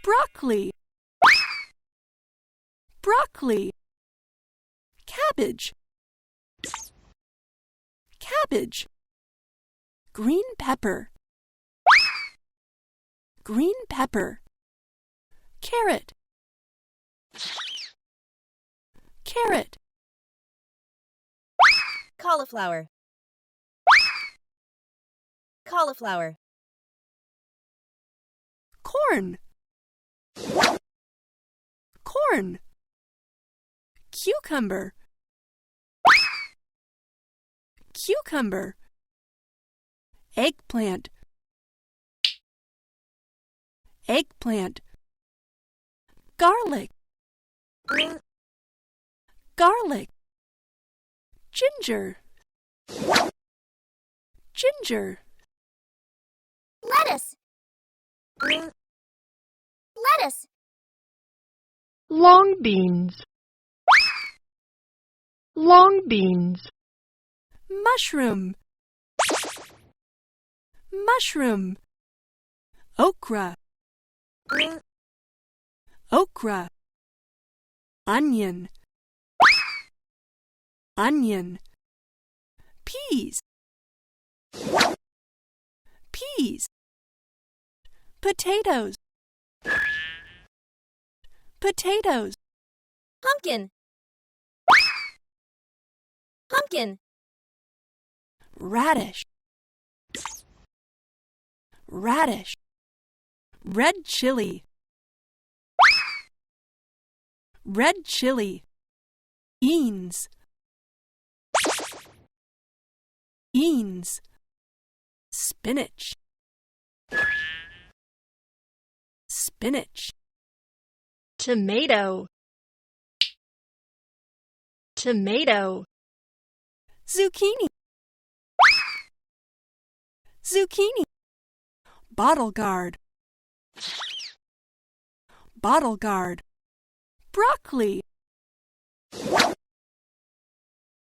broccoli, broccoli, cabbage, cabbage, green pepper, green pepper, carrot, carrot, cauliflower, cauliflower, corn, corn, cucumber, cucumber, eggplant, eggplant, garlic, garlic, ginger, ginger, lettuce, lettuce, long beans, long beans, mushroom, mushroom, okra, okra, onion, onion, peas, peas, potatoes, potatoes, pumpkin, pumpkin, radish, radish, red chili, red chili, beans, beans, spinach, spinach, tomato, tomato, zucchini, zucchini, bottle gourd, bottle gourd, broccoli,